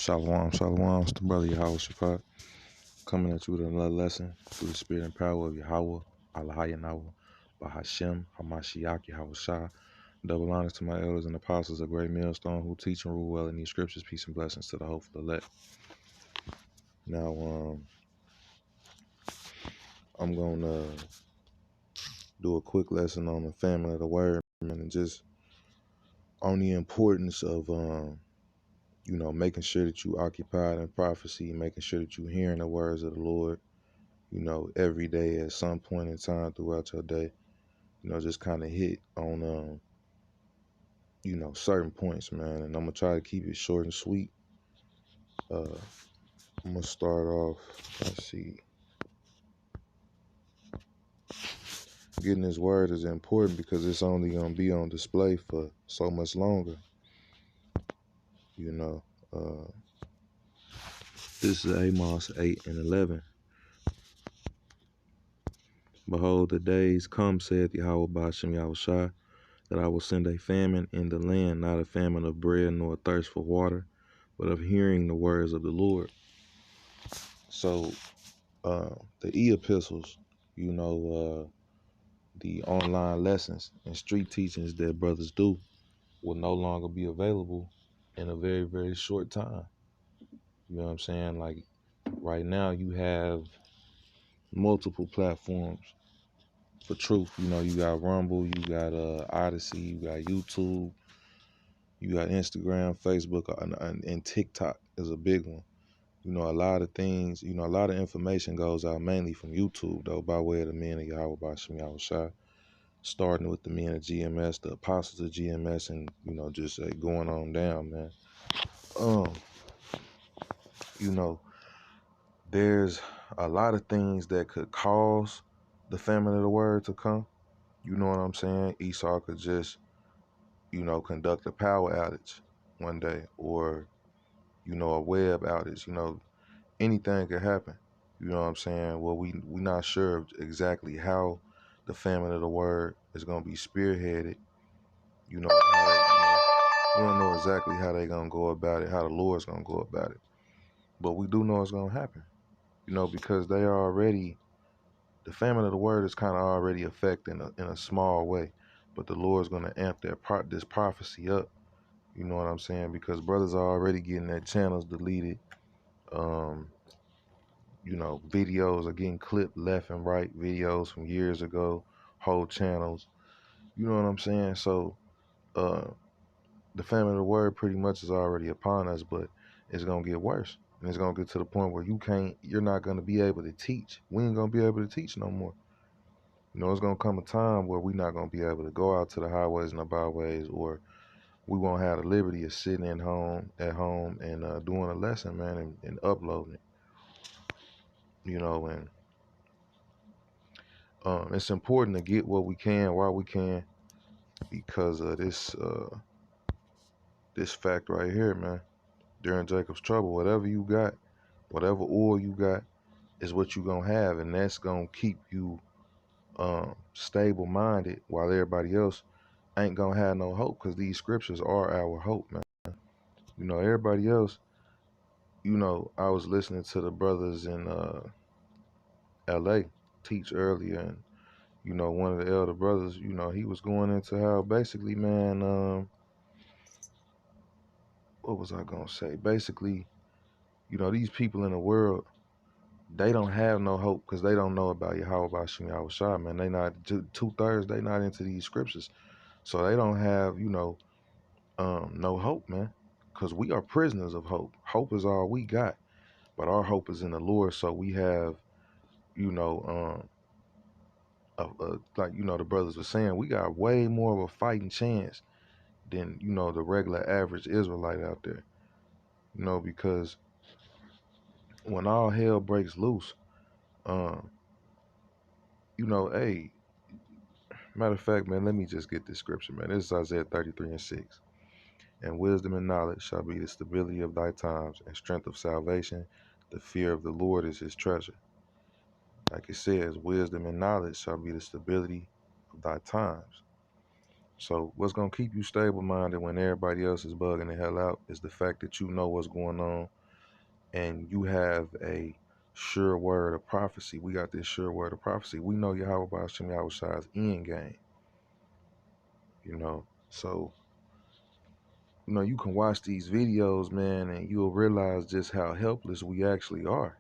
Shalom, shalom. It's the brother Yahweh Shaphat coming at you with another lesson through the spirit and power of Yahweh, Allahayanawa, Bahashem, Hamashiach, Yahweh Shah. Double honors to my elders and apostles, a great millstone who teach and rule well in these scriptures. Peace and blessings to the hopeful elect. Now, I'm going to do a quick lesson on the family of the word and just on the importance of, making sure that you occupied in prophecy, making sure that you're hearing the words of the Lord, every day at some point in time throughout your day, just kind of hit on, certain points, man. And I'm going to try to keep it short and sweet. I'm going to start off, let's see. Getting this word is important because it's only going to be on display for so much longer. This is Amos 8 and 11. Behold, the days come, saith Yahweh Ba'ashem Yahushua, that I will send a famine in the land, not a famine of bread nor a thirst for water, but of hearing the words of the Lord. So the e-epistles, the online lessons and street teachings that brothers do will no longer be available in a very, very short time. You know what I'm saying? Like right now you have multiple platforms for truth. You got Rumble, you got Odyssey, you got YouTube, you got Instagram, Facebook, and TikTok is a big one. A lot of things, a lot of information goes out mainly from YouTube, though, by way of the men of Yahweh Ba'ashem Yahushua, starting with the men of GMS, the apostles of GMS, and, just going on down, man. There's a lot of things that could cause the famine of the word to come. You know what I'm saying? Esau could just, conduct a power outage one day, or, a web outage, anything could happen. You know what I'm saying? Well, we're not sure exactly how the famine of the word is going to be spearheaded. We don't know exactly how they're going to go about it, how the Lord's going to go about it. But we do know it's going to happen, because they are already, the famine of the word is kind of already affecting in a small way. But the Lord's going to amp this prophecy up. You know what I'm saying? Because brothers are already getting their channels deleted. Videos are getting clipped left and right, videos from years ago, whole channels. You know what I'm saying? So the famine of the word pretty much is already upon us, but it's going to get worse. And it's going to get to the point where you're not going to be able to teach. We ain't going to be able to teach no more. It's going to come a time where we're not going to be able to go out to the highways and the byways, or we won't have the liberty of sitting at home and doing a lesson, man, and uploading it. And it's important to get what we can while we can, because of this fact right here, man. During Jacob's trouble, whatever you got, whatever oil you got, is what you're going to have, and that's going to keep you stable-minded, while everybody else ain't going to have no hope, because these scriptures are our hope, man. Everybody else, I was listening to the brothers in L.A. teach earlier, and one of the elder brothers, he was going into how basically, man, what was I gonna say? Basically, these people in the world, they don't have no hope because they don't know about Yahweh Ba'ashem Yahushua, man. They not 2/3, they not into these scriptures, so they don't have, no hope, man. Because we are prisoners of hope. Hope is all we got, but our hope is in the Lord. So we have, like the brothers were saying, we got way more of a fighting chance than the regular average Israelite out there. Because when all hell breaks loose, hey, matter of fact, man, let me just get this scripture, man. This is Isaiah 33:6. And wisdom and knowledge shall be the stability of thy times, and strength of salvation. The fear of the Lord is his treasure. Like it says, wisdom and knowledge shall be the stability of thy times. So what's gonna keep you stable minded when everybody else is bugging the hell out is the fact that you know what's going on and you have a sure word of prophecy. We got this sure word of prophecy. We know Yahweh Ba'ashem Yahweh's end game. So you can watch these videos, man, and you'll realize just how helpless we actually are.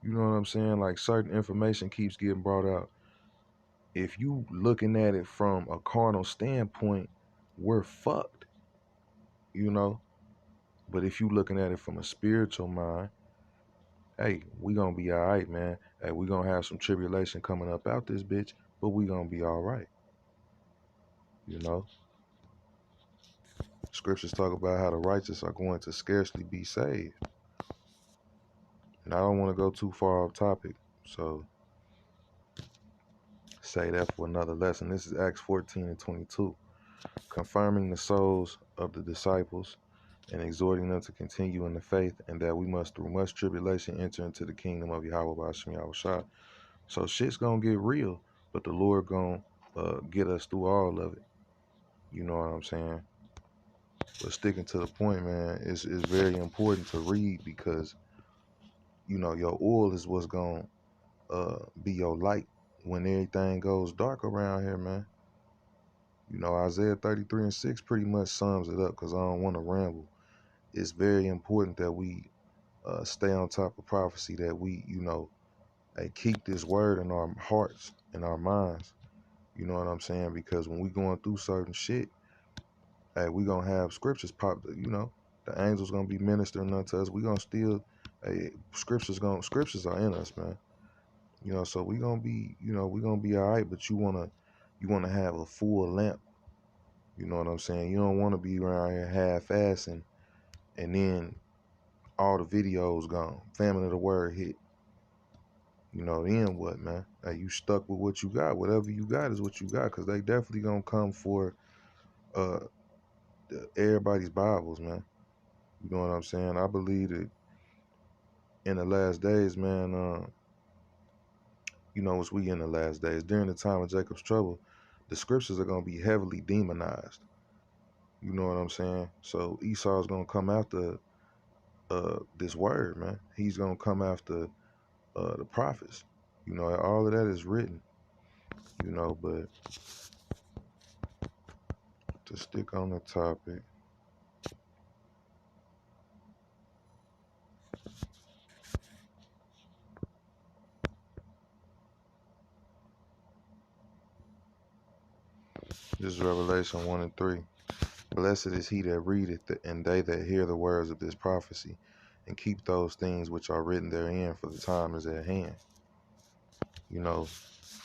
You know what I'm saying? Like certain information keeps getting brought out. If you looking at it from a carnal standpoint, we're fucked, you know. But if you looking at it from a spiritual mind, hey, we gonna be all right, man. Hey, we gonna have some tribulation coming up out this bitch, but we gonna be all right, you know. Scriptures talk about how the righteous are going to scarcely be saved. And I don't want to go too far off topic, so say that for another lesson. This is Acts 14 and 22. Confirming the souls of the disciples and exhorting them to continue in the faith, and that we must through much tribulation enter into the kingdom of Yahweh Ba'ashem Yahushua. So shit's gonna get real, but the Lord gonna get us through all of it. You know what I'm saying? But sticking to the point, man, is very important to read because your oil is what's gonna be your light when everything goes dark around here, man. Isaiah 33 and 6 pretty much sums it up because I don't want to ramble. It's very important that we stay on top of prophecy, that we, keep this word in our hearts and our minds. You know what I'm saying? Because when we going through certain shit, hey, we gonna have scriptures pop. The angels gonna be ministering unto us. We gonna still, hey, scriptures are in us, man. So we gonna be, we gonna be all right. But you wanna have a full lamp. You know what I'm saying? You don't want to be around here half-assing, and then all the videos gone. Famine of the word hit. Then what, man? Hey, you stuck with what you got. Whatever you got is what you got, because they definitely gonna come for uh everybody's Bibles, man. You know what I'm saying? I believe that in the last days, man, as we in the last days, during the time of Jacob's trouble, the scriptures are gonna be heavily demonized. You know what I'm saying? So Esau's gonna come after this word, man. He's gonna come after the prophets. All of that is written. But to stick on the topic, this is Revelation 1 and 3. Blessed is he that readeth, and they that hear the words of this prophecy, and keep those things which are written therein, for the time is at hand.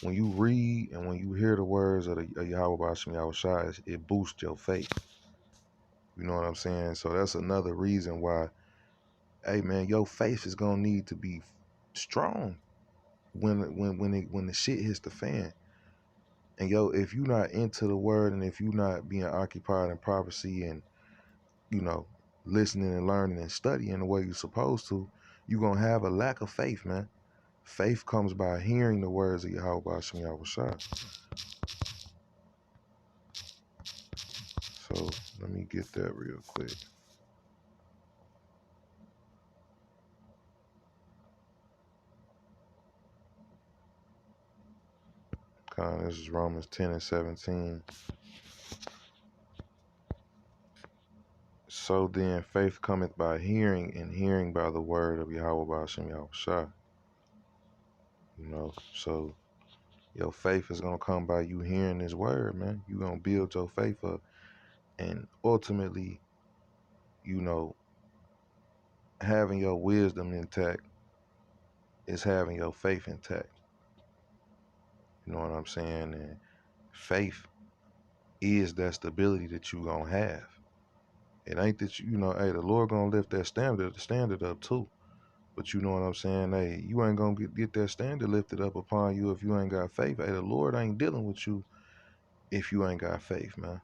When you read and when you hear the words of Yahweh Ba'ashem Yahushua, it boosts your faith. You know what I'm saying? So that's another reason why, hey man, your faith is gonna need to be strong when the shit hits the fan. And if you're not into the word, and if you're not being occupied in prophecy and listening and learning and studying the way you're supposed to, you're gonna have a lack of faith, man. Faith comes by hearing the words of Yahweh Ba'ashem Yahushua. So let me get that real quick. This is Romans 10 and 17. So then faith cometh by hearing, and hearing by the word of Yahweh Ba'ashem Yahushua. So your faith is gonna come by you hearing this word, man. You're gonna build your faith up, and ultimately, having your wisdom intact is having your faith intact. You know what I'm saying? And faith is that stability that you gonna have. It ain't that hey, the Lord gonna lift that standard up too. But you know what I'm saying? Hey, you ain't gonna get that standard lifted up upon you if you ain't got faith. Hey, the Lord ain't dealing with you if you ain't got faith, man.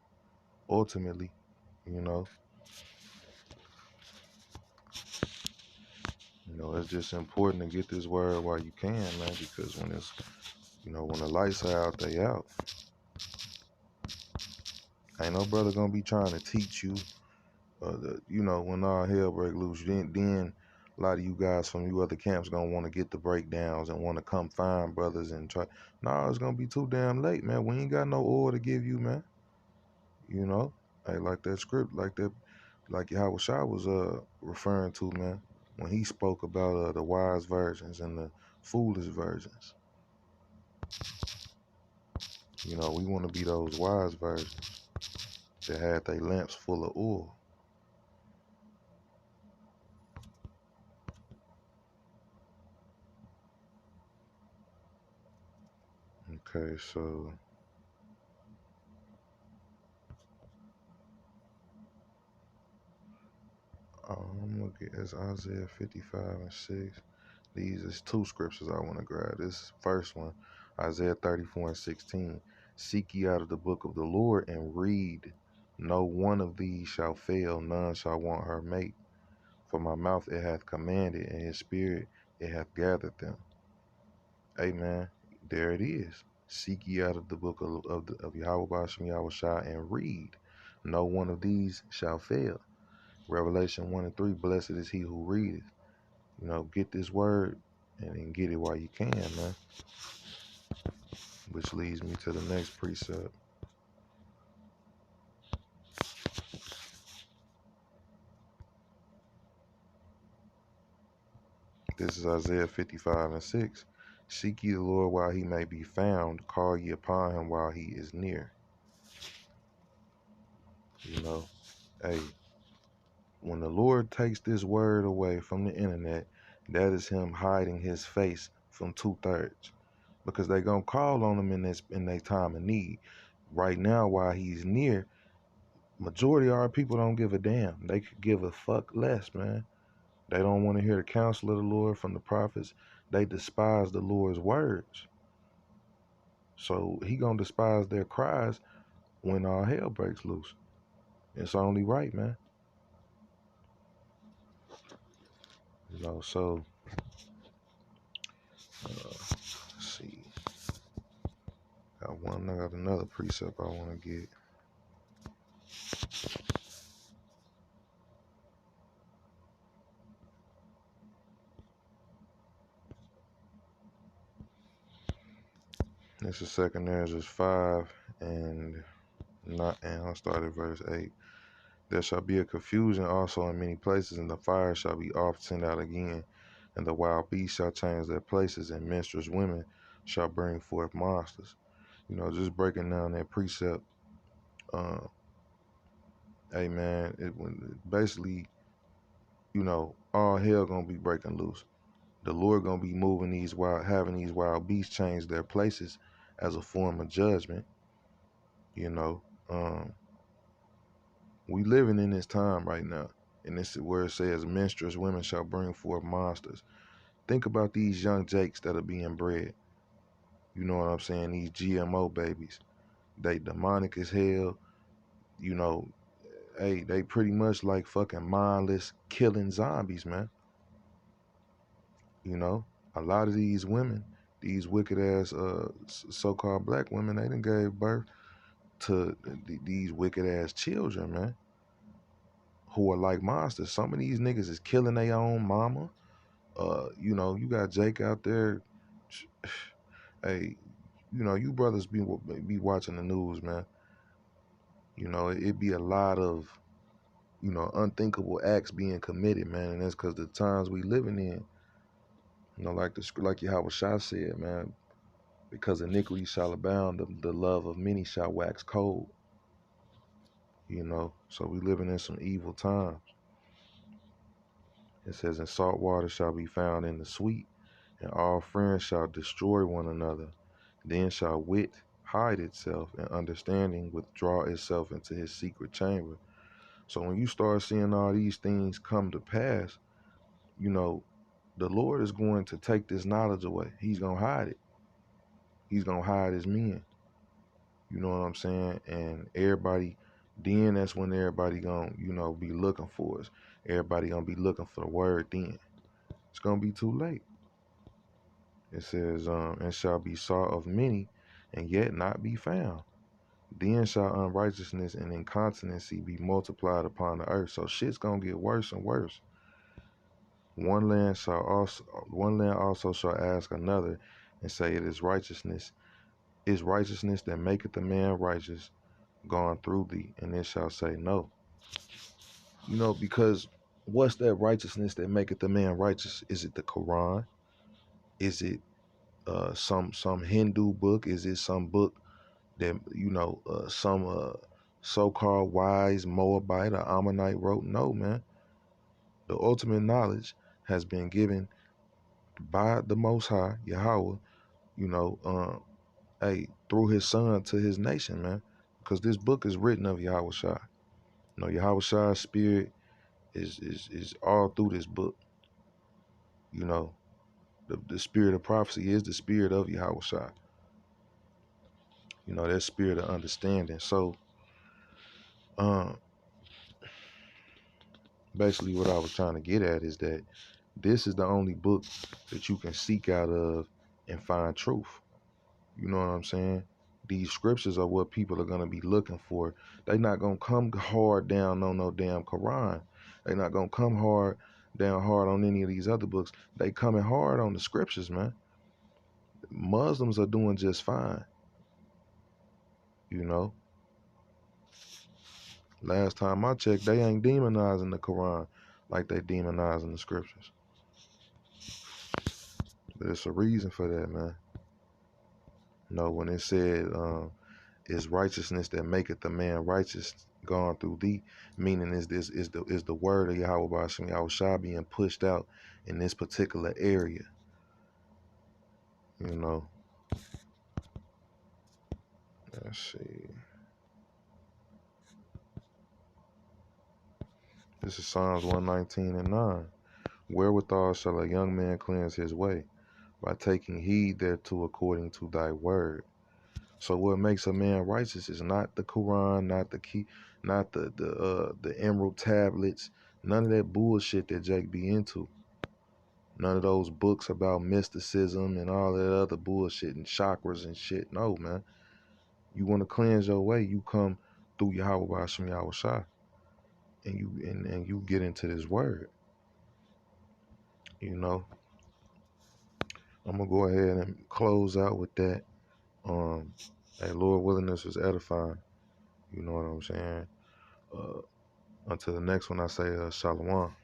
Ultimately, it's just important to get this word while you can, man, because when it's when the lights are out, they out. Ain't no brother gonna be trying to teach you. When all hell break loose, then a lot of you guys from you other camps gonna want to get the breakdowns and want to come find brothers and try. Nah, it's gonna be too damn late, man. We ain't got no oil to give you, man. You know, hey, like that script, like Yahweh Shah was referring to, man, when he spoke about the wise virgins and the foolish virgins. You know, we want to be those wise virgins that had their lamps full of oil. Okay, so I'm looking at Isaiah 55 and 6. These is two scriptures I want to grab. This first one, Isaiah 34 and 16. Seek ye out of the book of the Lord and read. No one of these shall fail, none shall want her mate. For my mouth it hath commanded, and his spirit it hath gathered them. Amen. There it is. Seek ye out of the book of Yahweh Bashem Yahweh Shai and read. No one of these shall fail. Revelation 1 and 3, blessed is he who readeth. You know, get this word and then get it while you can, man. Which leads me to the next precept. This is Isaiah 55 and 6. Seek ye the Lord while he may be found. Call ye upon him while he is near. You know, hey, when the Lord takes this word away from the internet, that is him hiding his face from 2/3. Because they gonna call on him in their time of need. Right now, while he's near, majority of our people don't give a damn. They could give a fuck less, man. They don't want to hear the counsel of the Lord from the prophets. They despise the Lord's words. So he gonna despise their cries when all hell breaks loose. It's only right, man. You know, so let's see. I got another precept I want to get. This is Second Ezra 5 and I'll start at verse 8. There shall be a confusion also in many places, and the fire shall be oft sent out again, and the wild beasts shall change their places, and minstrels women shall bring forth monsters. You know, just breaking down that precept. Uh, hey man, basically, you know, all hell gonna be breaking loose. The Lord gonna be having these wild beasts change their places as a form of judgment. You know, we living in this time right now, and this is where it says, "Minstrels women shall bring forth monsters." Think about these young jakes that are being bred. You know what I'm saying? These GMO babies. They demonic as hell. You know, hey, they pretty much like fucking mindless killing zombies, man. You know, a lot of these women, these wicked ass so-called black women, they done gave birth to these wicked ass children, man, who are like monsters. Some of these niggas is killing their own mama. You know, you got Jake out there. Hey, you know, you brothers be watching the news, man. You know, it be a lot of, you know, unthinkable acts being committed, man, and that's because the times we living in. You know, like Yahweh Shah said, man, because iniquity shall abound, the love of many shall wax cold. You know, so we living in some evil times. It says, and salt water shall be found in the sweet, and all friends shall destroy one another. Then shall wit hide itself, and understanding withdraw itself into his secret chamber. So when you start seeing all these things come to pass, you know, the Lord is going to take this knowledge away. He's going to hide it. He's going to hide his men. You know what I'm saying? And everybody, then that's when everybody going to, you know, be looking for us. Everybody going to be looking for the word then. It's going to be too late. It says, and shall be sought of many, and yet not be found. Then shall unrighteousness and incontinency be multiplied upon the earth. So shit's gonna get worse and worse. One land also shall ask another and say, it is righteousness that maketh the man righteous gone through thee, and it shall say no. Because what's that righteousness that maketh the man righteous? Is it the Quran? Is it some Hindu book? Is it some book that some so-called wise Moabite or Ammonite wrote? No, man. The ultimate knowledge has been given by the Most High Yahweh, through His Son to His nation, man. Because this book is written of Yahweh Shai. Yahweh Shai's spirit is all through this book. The spirit of prophecy is the spirit of Yahweh Shai. That spirit of understanding. So, basically what I was trying to get at is that this is the only book that you can seek out of and find truth. You know what I'm saying? These scriptures are what people are going to be looking for. They're not going to come hard down on no damn Quran. They're not going to come down hard on any of these other books. They coming hard on the scriptures, man. Muslims are doing just fine. Last time I checked, they ain't demonizing the Quran like they demonizing the scriptures. But it's a reason for that, man. When it said, is righteousness that maketh the man righteous gone through thee, meaning is the word of Yahweh B'Ashem Yahweh Shai being pushed out in this particular area. Let's see. This is Psalms 119:9. Wherewithal shall a young man cleanse his way? By taking heed thereto according to thy word. So what makes a man righteous is not the Quran, not the key, not the emerald tablets, none of that bullshit that Jake be into. None of those books about mysticism and all that other bullshit and chakras and shit. No, man. You want to cleanse your way, you come through Yahweh B'Ashem Yahweh Shai. And you get into this word. I'm gonna go ahead and close out with that. Hey, Lord willing, this was edifying. You know what I'm saying? Until the next one, I say shalom.